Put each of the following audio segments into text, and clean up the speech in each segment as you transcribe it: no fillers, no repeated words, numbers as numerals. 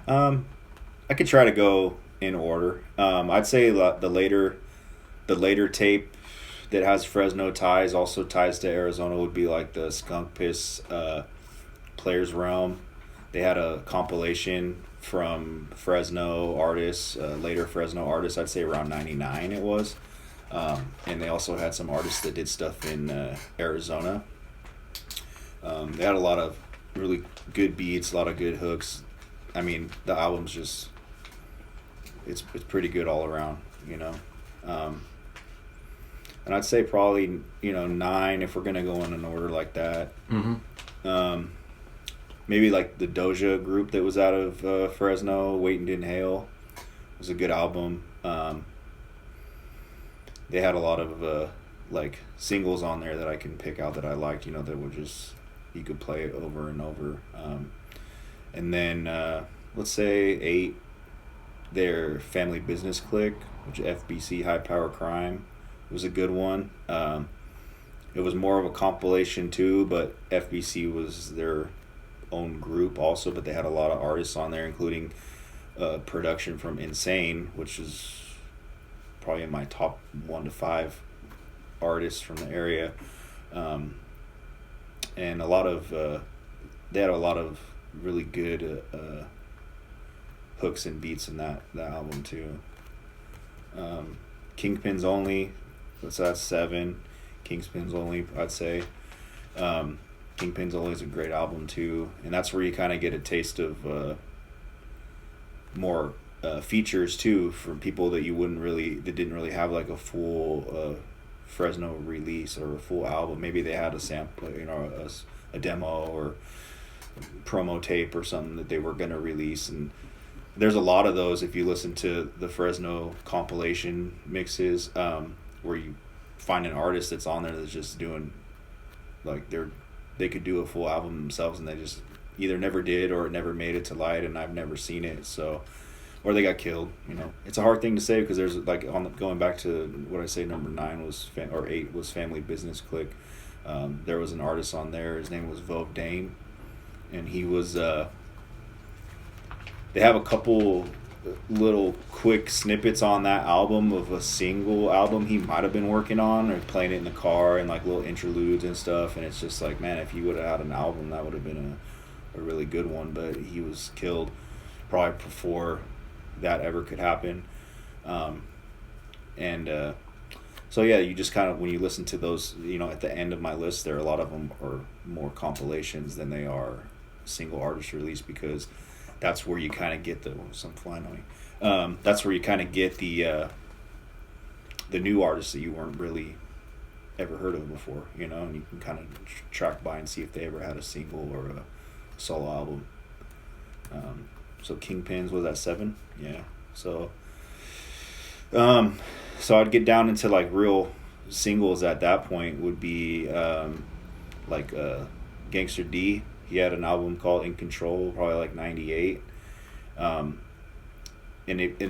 Um, I could try to go in order. I'd say the later tape that has Fresno ties, also ties to Arizona, would be like the Skunk Piss Players Realm. They had a compilation from Fresno artists, later Fresno artists. I'd say around '99 it was, and they also had some artists that did stuff in Arizona. They had a lot of really good beats, a lot of good hooks. I mean, the album's just it's pretty good all around, you know. Um, and I'd say probably nine if we're gonna go in an order like that. Mm-hmm. Um, Maybe like the Doja group that was out of Fresno, Wait and Inhale, was a good album. They had a lot of like singles on there that I can pick out that I liked. That were just you could play it over and over. And then let's say eight, their Family Business Clique, which FBC High Power Crime, was a good one. It was more of a compilation too, but FBC was their own group also, but they had a lot of artists on there, including production from Insane, which is probably in my top 1 to 5 artists from the area. And a lot of they had a lot of really good hooks and beats in that album too. Kingpins Only, what's that, 7? Kingpins Only, I'd say. Kingpins Only is a great album too, and that's where you kind of get a taste of more features too from people that that didn't really have like a full Fresno release or a full album. Maybe they had a sample, a demo or promo tape or something that they were gonna release, and there's a lot of those if you listen to the Fresno compilation mixes, where you find an artist that's on there that's just doing like they could do a full album themselves, and they just either never did or it never made it to light, and I've never seen it. So, or they got killed. It's a hard thing to say because there's like going back to what I say, number 9 was or 8 was Family Business Clique. There was an artist on there. His name was Vove Dame, and he was. They have a couple little quick snippets on that album of a single album he might have been working on or playing it in the car and like little interludes and stuff, and it's just like, man, if he would have had an album, that would have been a really good one, but he was killed probably before that ever could happen. And so yeah, you just kind of, when you listen to those, at the end of my list there, a lot of them are more compilations than they are single artist release, because that's where you kind of get some flying on me. That's where you kind of get the new artists that you weren't really ever heard of before, and you can kind of track by and see if they ever had a single or a solo album. So Kingpins, was that 7? Yeah. So I'd get down into like real singles at that point would be like Gangster D. He had an album called In Control, probably like 98. And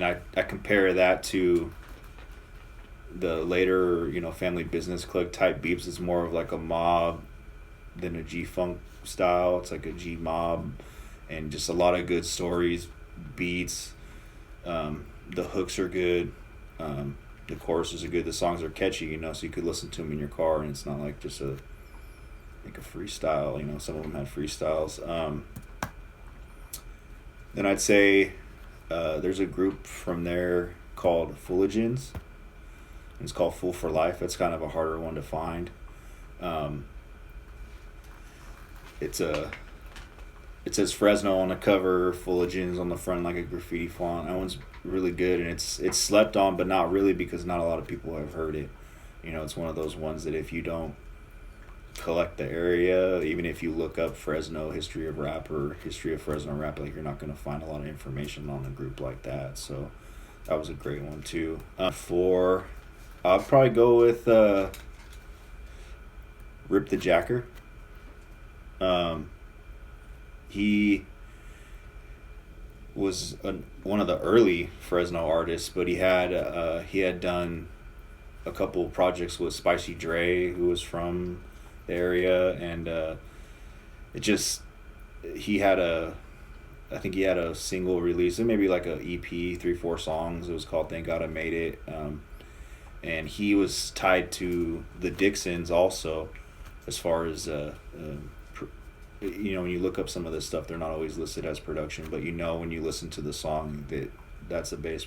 I compare that to the later, Family Business Clique type beeps. It's more of like a mob than a G-Funk style. It's like a G-mob, and just a lot of good stories, beats. The hooks are good. The choruses are good. The songs are catchy, so you could listen to them in your car, and it's not like just a freestyle. Some of them had freestyles. Then I'd say there's a group from there called Fooligans. It's called Fool for Life. That's kind of a harder one to find. It says Fresno on the cover, Fooligans on the front, like a graffiti font. That one's really good, and it's slept on, but not really, because not a lot of people have heard it. It's one of those ones that if you don't collect the area, even if you look up Fresno history of rap or history of Fresno rap, like, you're not going to find a lot of information on a group like that. So that was a great one too. 4, I'll probably go with Rip the Jacker. He was one of the early Fresno artists, but he had done a couple projects with Spicy Dre, who was from the area, and he had a I think he had a single release, and maybe like a EP, 3-4 songs. It was called "Thank God I Made It," and he was tied to the Dixons also, as far as when you look up some of this stuff, they're not always listed as production, but when you listen to the song that that's a bass.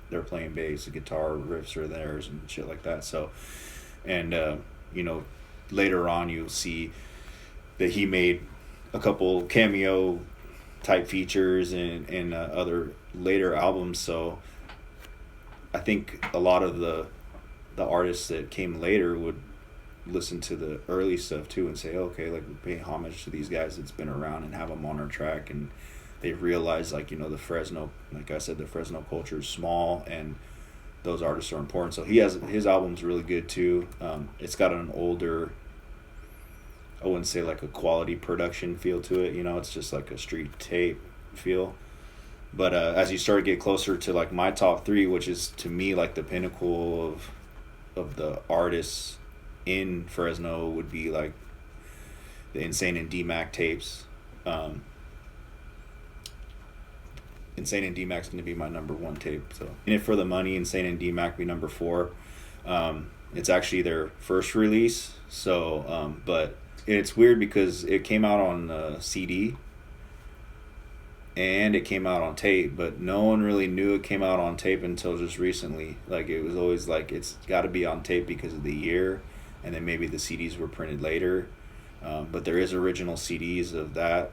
They're playing bass, the guitar riffs are theirs and shit like that. So, and later on you'll see that he made a couple cameo type features in other later albums. So I think a lot of the artists that came later would listen to the early stuff too and say, okay, like, we pay homage to these guys that's been around and have them on our track. And they realize, like, the Fresno, like I said, the Fresno culture is small and those artists are important. So his album's really good too. It's got an older, I wouldn't say like a quality production feel to it, it's just like a street tape feel. But as you start to get closer to like my top 3, which is to me like the pinnacle of the artists in Fresno, would be like the Insane and D-Mac tapes. Insane and D-Mac's going to be my number 1 tape. So In It For The Money, Insane and D-Mac be number 4. It's actually their first release. So, but it's weird because it came out on CD and it came out on tape, but no one really knew it came out on tape until just recently. Like, it was always like, it's got to be on tape because of the year, and then maybe the CDs were printed later. But there is original CDs of that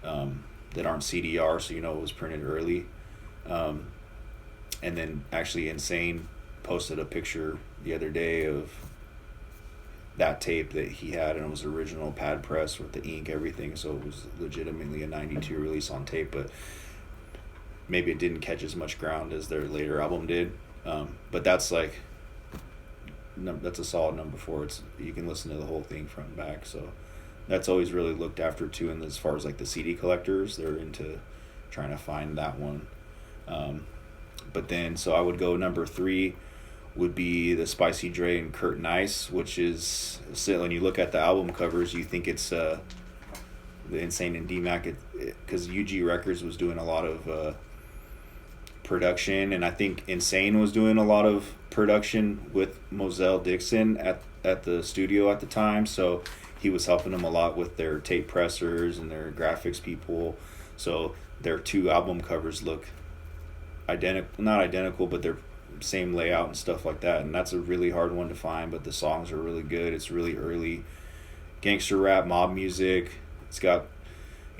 that aren't CDR, so it was printed early. And then actually Insane posted a picture the other day of that tape that he had, and it was original pad press with the ink, everything, so it was legitimately a 92 release on tape, but maybe it didn't catch as much ground as their later album did. But that's like, that's a solid number 4. You can listen to the whole thing front and back, so that's always really looked after too. And as far as like the CD collectors, they're into trying to find that one. But then, so I would go number 3 would be the Spicy Dre and Kurt Nice, which is, so when you look at the album covers, you think it's the Insane and D-Mac, because UG Records was doing a lot of production, and I think Insane was doing a lot of production with Moselle Dixon at the studio at the time, so he was helping them a lot with their tape pressers and their graphics people. So their 2 album covers look not identical, but they're same layout and stuff like that, and that's a really hard one to find, but the songs are really good. It's really early gangster rap, mob music. It's got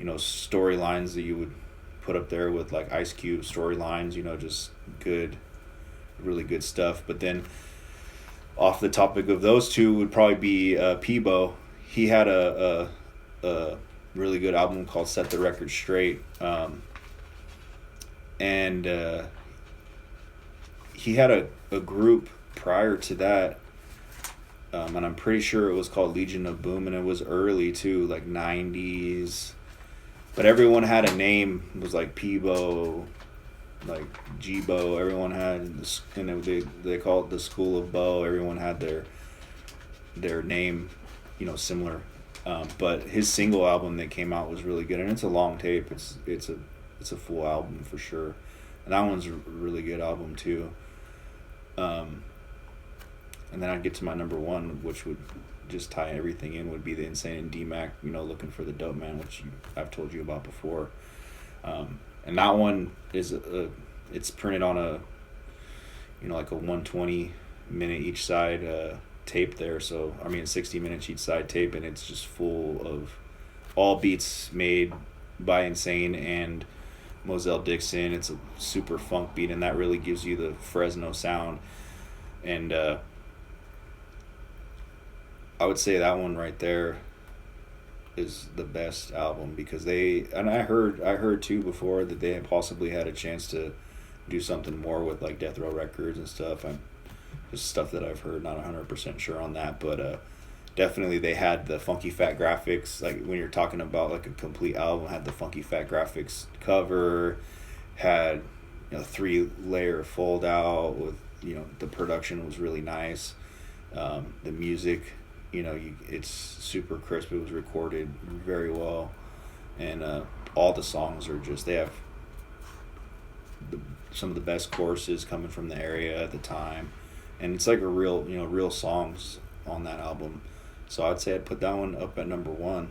storylines that you would put up there with like Ice Cube storylines, just good, really good stuff. But then off the topic of those 2 would probably be Peebo. He had a really good album called Set the Record Straight, and he had a group prior to that, and I'm pretty sure it was called Legion of Boom, and it was early too, like 90s, but everyone had a name. It was like Peebo, like G-Bo, everyone had, and they called it the School of Bo. Everyone had their name, similar. But his single album that came out was really good, and it's a long tape. It's a full album for sure, and that one's a really good album too. And then I'd get to my number 1, which would just tie everything in, would be the Insane and D-Mac, Looking for the Dope Man, which I've told you about before. And that one is it's printed on a like a 120 minute each side tape there, so 60 minutes each side tape, and it's just full of all beats made by Insane and Moselle Dixon. It's a super funk beat, and that really gives you the Fresno sound. And I would say that one right there is the best album, because I heard too before that they had possibly had a chance to do something more with like Death Row Records and stuff. Just stuff that I've heard, not 100% sure on that, but definitely they had the Funky Fat graphics. Like, when you're talking about like a complete album, had the Funky Fat graphics cover, had 3-layer fold out with the production was really nice. The music, it's super crisp. It was recorded very well. and all the songs are just, they have some of the best choruses coming from the area at the time, and it's like a real songs on that album. So I'd say I'd put that one up at number one.